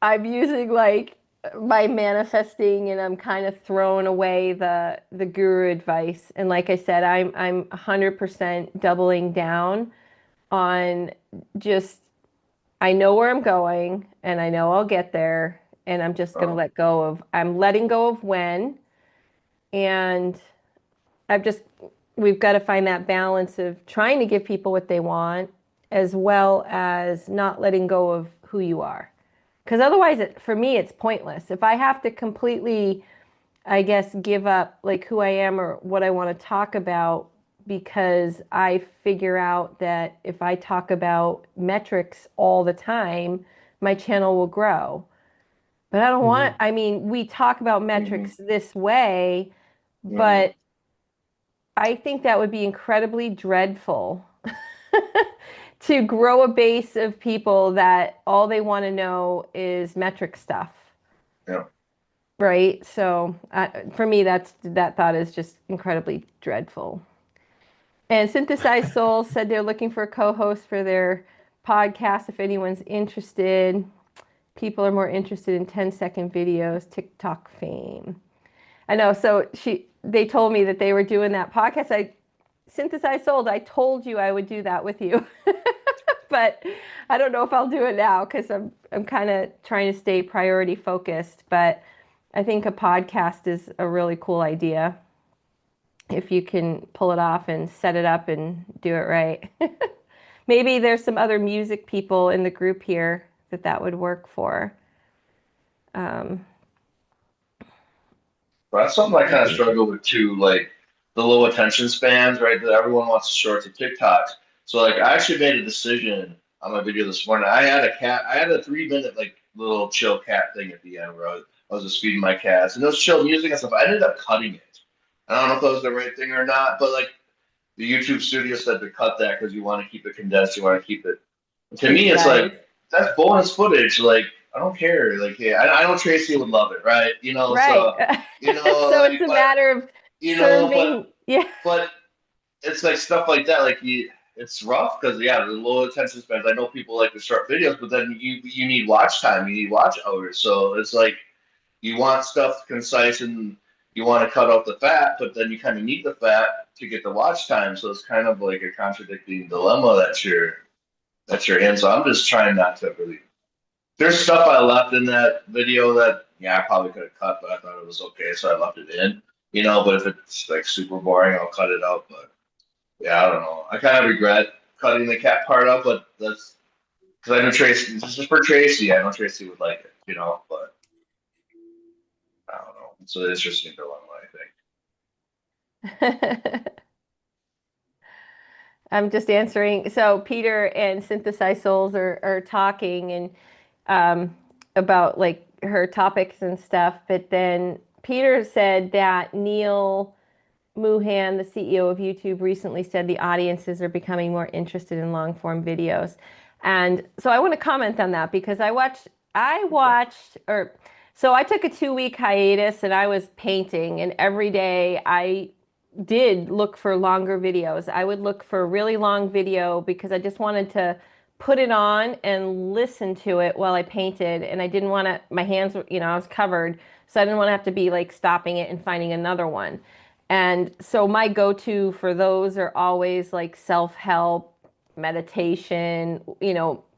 I'm using like my manifesting, and I'm kind of throwing away the guru advice. And like I said, I'm 100% doubling down on just I know where I'm going and I know I'll get there, and I'm just gonna Oh. I'm letting go of when, and I've just we've got to find that balance of trying to give people what they want as well as not letting go of who you are. Because otherwise, for me, it's pointless. If I have to completely, I guess, give up like who I am or what I want to talk about because I figure out that if I talk about metrics all the time, my channel will grow. But I don't want, Mhm. I mean, we talk about Hmm. metrics this way, Hmm. but I think that would be incredibly dreadful to grow a base of people that all they want to know is metric stuff, Yeah. right? So for me, that thought is just incredibly dreadful. And Synthesized Soul said they're looking for a co-host for their podcast if anyone's interested. People are more interested in 10-second videos, TikTok fame. I know. So they told me that they were doing that podcast. I Synthesized Sold. I told you I would do that with you, but I don't know if I'll do it now because I'm kind of trying to stay priority focused. But I think a podcast is a really cool idea if you can pull it off and set it up and do it right. Maybe there's some other music people in the group here that would work for. Um, But that's something I kind of struggle with too, like the low attention spans, right? That everyone wants to short to TikToks. So like I actually made a decision on my video this morning. I had a 3 minute like little chill cat thing at the end where I was just feeding my cats and those chill music and stuff. I ended up cutting it. I don't know if that was the right thing or not, but like the YouTube studio said to cut that because you want to keep it condensed, you want to keep it. To me, it's concise. like that's bonus footage. Like I don't care. Like yeah, I know Tracy would love it, right? You know, Right. so you know, So it's like, a but matter of you know, serving. Yeah. but it's like stuff like that. Like it's rough because yeah, the low attention spans. I know people like the short videos, but then you need watch time, you need watch hours. So it's like you want stuff concise and you want to cut out the fat, but then you kind of need the fat to get the watch time. So it's kind of like a contradicting dilemma that you're in. So I'm just trying not to really. There's stuff I left in that video that yeah I probably could have cut, but I thought it was okay, so I left it in. You know, but if it's like super boring, I'll cut it out. But yeah, I don't know. I kind of regret cutting the cat part out, but that's because I know Tracy. This is for Tracy. I know Tracy would like it, you know. But I don't know. It's an interesting dilemma, I think. I'm just answering. So Peter and Synthesized Souls are talking and about like her topics and stuff. But then Peter said that Neil Moohan, the CEO of YouTube, recently said the audiences are becoming more interested in long form videos. And so I want to comment on that because so I took a 2 week hiatus and I was painting, and every day I did look for longer videos. I would look for a really long video because I just wanted to put it on and listen to it while I painted. And I didn't want to, my hands were, I was covered. So I didn't want to have to be like stopping it and finding another one. And so my go-to for those are always like self-help, meditation,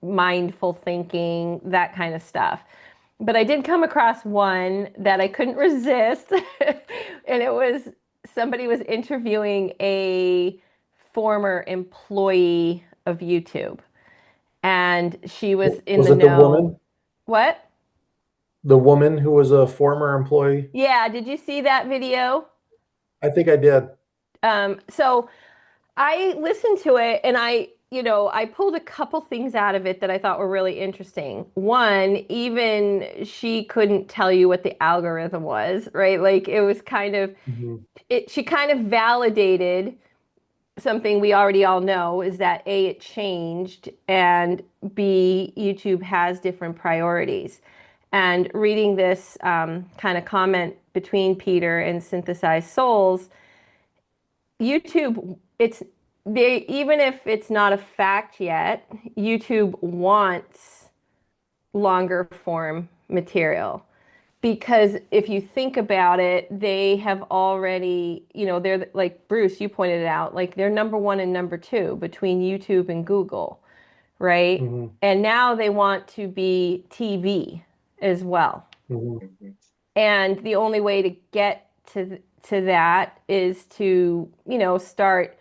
mindful thinking, that kind of stuff. But I did come across one that I couldn't resist. And it was somebody was interviewing a former employee of YouTube. And she was in Was the it the know. woman? What? The woman who was a former employee? Yeah, did you see that video? I think I did. So I listened to it and I pulled a couple things out of it that I thought were really interesting. One, even she couldn't tell you what the algorithm was, right? Like it was kind of Mhm. she kind of validated something we already all know is that A, it changed, and B, YouTube has different priorities. And reading this kind of comment between Peter and Synthesized Souls, YouTube, it's they even if it's not a fact yet, YouTube wants longer form material because if you think about it, they have already, they're like Bruce, you pointed it out, like they're number one and number two between YouTube and Google, right? Mhm. And now they want to be TV as well. Mhm. And the only way to get to that is to, start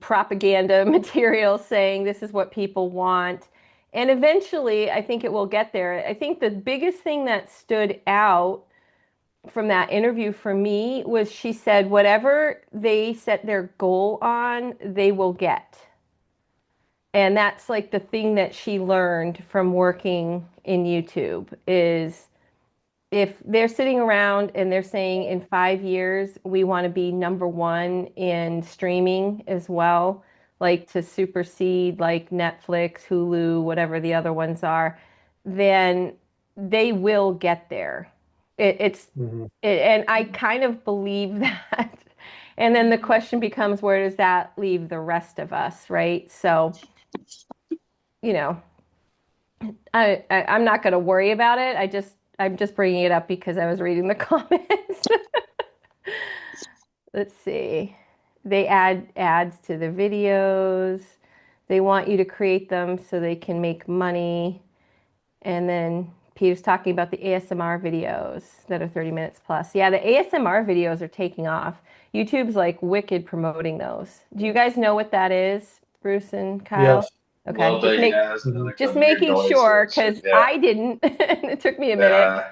propaganda material saying this is what people want. And eventually, I think it will get there. I think the biggest thing that stood out from that interview for me was she said, whatever they set their goal on, they will get. And that's like the thing that she learned from working in YouTube is if they're sitting around and they're saying in 5 years we want to be number one in streaming as well, like to supersede like Netflix, Hulu, whatever the other ones are, then they will get there. Mhm. And I kind of believe that. And then the question becomes, where does that leave the rest of us, right? So, you know, I'm not going to worry about it. I'm just bringing it up because I was reading the comments. Let's see. They add ads to the videos. They want you to create them so they can make money. And then Peter's talking about the ASMR videos that are 30 minutes plus. Yeah, the ASMR videos are taking off. YouTube's like wicked promoting those. Do you guys know what that is, Bruce and Kyle? Yes. Okay, Little bit, yeah, it's Mhm. like just the weird making sure noises. because Yeah, I didn't. It took me a minute. yeah.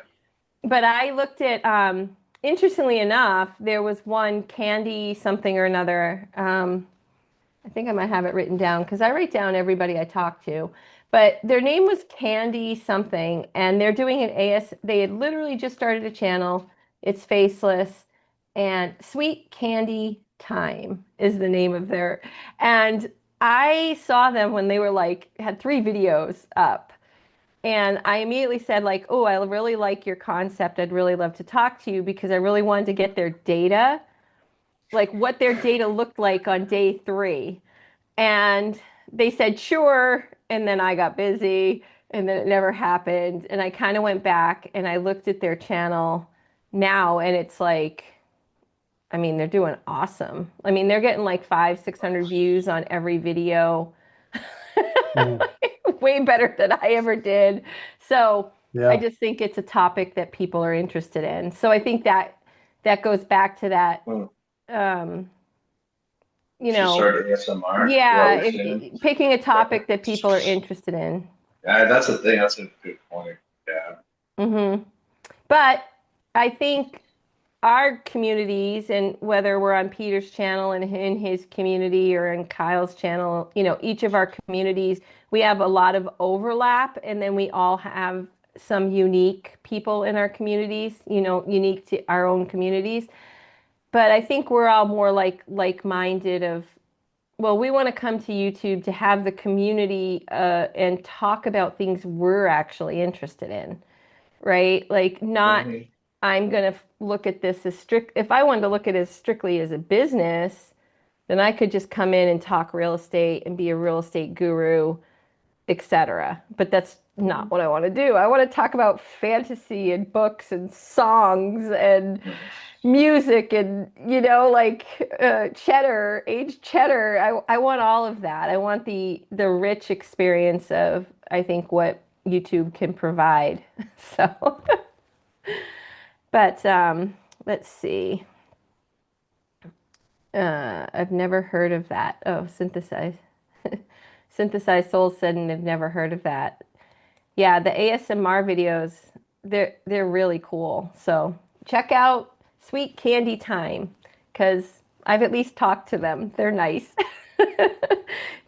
But I looked at, interestingly enough, there was one Candy something or another. I think I might have it written down because I write down everybody I talk to. But their name was Candy something, and they're doing an AS. They had literally just started a channel. It's faceless, and Sweet Candy Time is the name of their. And I saw them when they were like had 3 videos up, and I immediately said like, "Oh, I really like your concept. I'd really love to talk to you because I really wanted to get their data, like what their data looked like on day 3." And they said, "Sure." And then I got busy and then it never happened. And I kind of went back and I looked at their channel now and it's like, I mean, they're doing awesome. I mean, they're getting like 600 views on every video. Mhm. Way better than I ever did. So I Yeah. just think it's a topic that people are interested in. So I think that goes back to that, Hmm. um, you Should know, start ASMR. Is what yeah, we're saying. picking a topic that people are interested in. Yeah, that's the thing. That's a good point. Yeah. Hmm. But I think our communities, and whether we're on Peter's channel and in his community or in Kyle's channel, each of our communities, we have a lot of overlap, and then we all have some unique people in our communities, unique to our own communities. But I think we're all more like-minded of, well, we want to come to YouTube to have the community and talk about things we're actually interested in, right? Like not Hmm. I'm going to look at this as strict. If I wanted to look at it as strictly as a business, then I could just come in and talk real estate and be a real estate guru, etc. But that's not what I want to do. I want to talk about fantasy and books and songs and music and like cheddar, aged cheddar. I want all of that. I want the rich experience of I think what YouTube can provide. So, but let's see. I've never heard of that. Oh, synthesize. Synthesized Souls said, and I've never heard of that. Yeah, the ASMR videos, they're really cool. So check out Sweet Candy Time because I've at least talked to them. They're nice.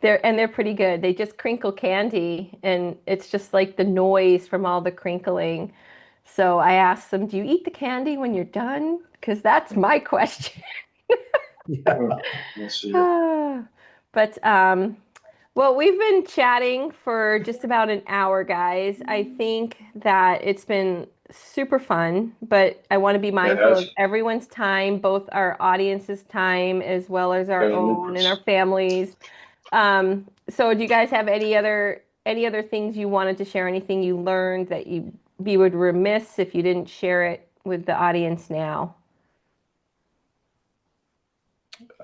They're pretty good. They just crinkle candy, and it's just like the noise from all the crinkling. So I asked them, "Do you eat the candy when you're done?" Because that's my question. Yeah. Let's see. But well, we've been chatting for just about an hour, guys. I think that it's been super fun, but I want to be mindful of Yes. everyone's time, both our audience's time as well as our own and our And families. So do you guys have any other things you wanted to share? Anything you learned that you be would remiss if you didn't share it with the audience now?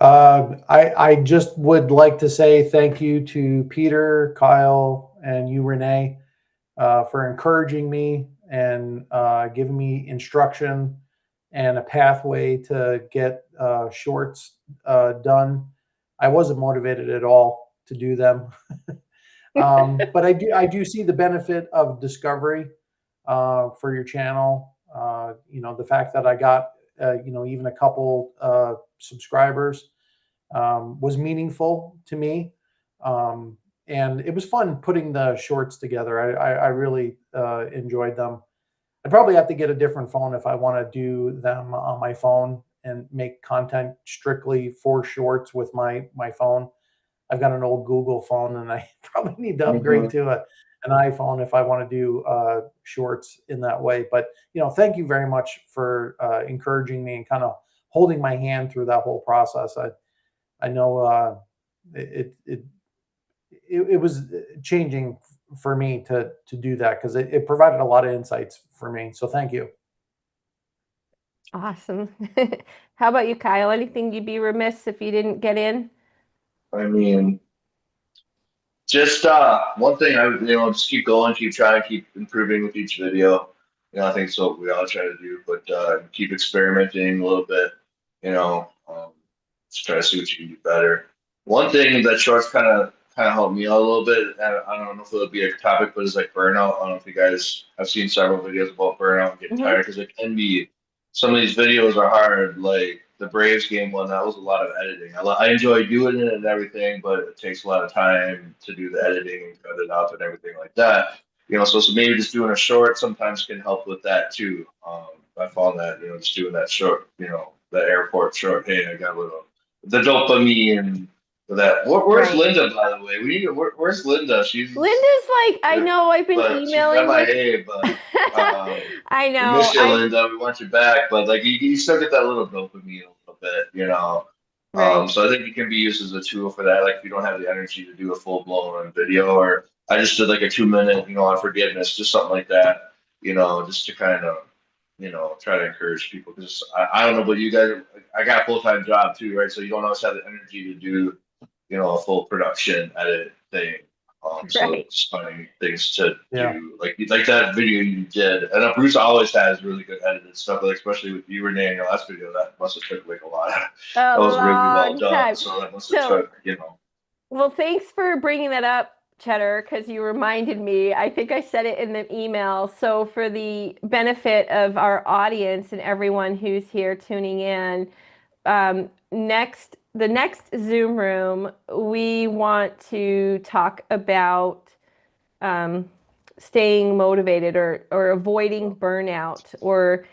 I just would like to say thank you to Peter, Kyle, and you, Renee, for encouraging me and giving me instruction and a pathway to get shorts done. I wasn't motivated at all to do them, but I do see the benefit of discovery for your channel. The fact that I got even a couple subscribers was meaningful to me. And it was fun putting the shorts together. I really enjoyed them. I'd probably have to get a different phone if I want to do them on my phone and make content strictly for shorts with my phone. I've got an old Google phone, and I probably need to upgrade to an iPhone if I want to do shorts in that way. But thank you very much for encouraging me and kind of holding my hand through that whole process. I know it, it it was changing for me to do that because it provided a lot of insights for me. So thank you. Awesome. How about you, Kyle? Anything you'd be remiss if you didn't get in? I mean, just one thing just keep going, keep trying, keep improving with each video. I think it's what we all try to do, but keep experimenting a little bit. Just try to see what you can do better. One thing that shorts kind of helped me out a little bit, and I don't know if it'll be a topic, but it's like burnout. I don't know if you guys have seen several videos about burnout and getting Hmm. tired because it can be. Some of these videos are hard, like the Braves game one. That was a lot of editing. I enjoy doing it and everything, but it takes a lot of time to do the editing and cut it up and everything like that. So maybe just doing a short sometimes can help with that too. I found that just doing that short, the airport short. Hey, I got a little the dopamine that. Where's Right. Linda, by the way? Where's Linda? She's Linda's like, I know I've been but she's emailing with. MIA. But I we know. miss you, Linda. We want you back. But like you still get that little dopamine a little bit. Right. So I think it can be used as a tool for that. Like if you don't have the energy to do a full blown video, or I just did like a 2 minute, on forgiveness, just something like that. Just to kind of try to encourage people because I don't know, but you guys, I got a full time job too, right? So you don't always have the energy to do, a full production edit thing. So Right. just finding things to Yeah. do, like that video you did. And Bruce always has really good edited stuff, like especially with you, Renee, in your last video. That must have took like a lot. A That was really well long done. time. So that must have So, took. well, thanks for bringing that up, Cheddar, because you reminded me. I think I said it in the email. So, for the benefit of our audience and everyone who's here tuning in, the next Zoom room, we want to talk about um, staying motivated or avoiding burnout or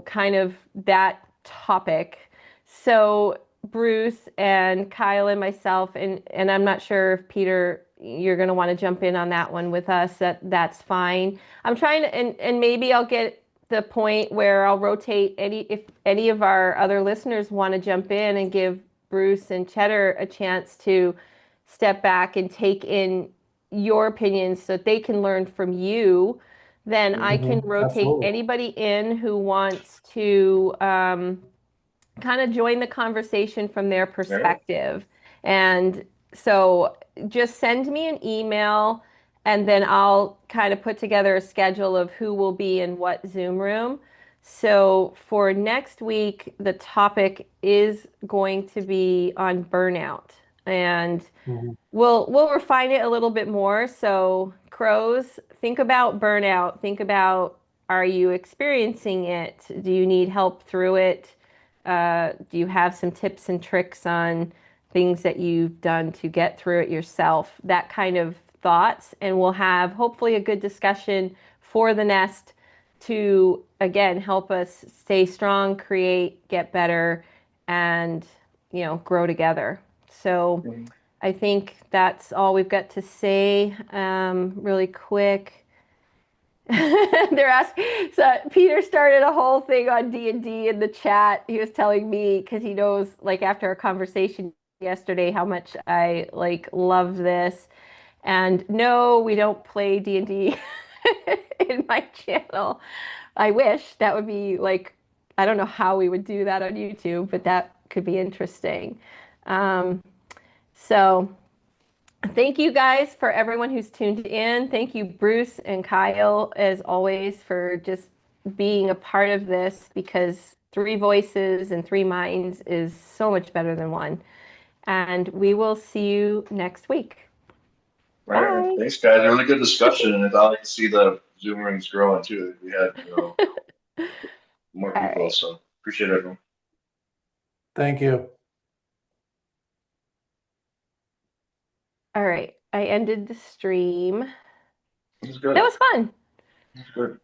kind of that topic. So Bruce and Kyle and myself and I'm not sure if Peter you're going to want to jump in on that one with us. That's fine. I'm trying to and maybe I'll get the point where I'll rotate if any of our other listeners want to jump in and give Bruce and Cheddar a chance to step back and take in your opinions so that they can learn from you. Then I can rotate Absolutely. anybody in who wants to kind of join the conversation from their Yeah. perspective. And so just send me an email and then I'll kind of put together a schedule of who will be in what Zoom room. So for next week, the topic is going to be on burnout. And Mhm. we'll refine it a little bit more. So, crows, think about burnout. Think about, are you experiencing it? Do you need help through it? Do you have some tips and tricks on things that you've done to get through it yourself, that kind of thoughts. And we'll have hopefully a good discussion for the nest to, again, help us stay strong, create, get better, and, grow together. So I think that's all we've got to say. Really quick. They're asking. So Peter started a whole thing on D&D in the chat. He was telling me because he knows, like, after our conversation yesterday, how much I like love this. And no, we don't play D&D in my channel. I wish that would be like, I don't know how we would do that on YouTube, but that could be interesting. So thank you guys for everyone who's tuned in. Thank you, Bruce and Kyle, as always, for just being a part of this, because three voices and three minds is so much better than one. And we will see you next week. Right. Bye. Thanks, guys. Really good discussion, and I like to see the Zoom rings growing too. We had more All people, right. so appreciate everyone. Thank you. All right. I ended the stream. It was good. That was fun. It was good.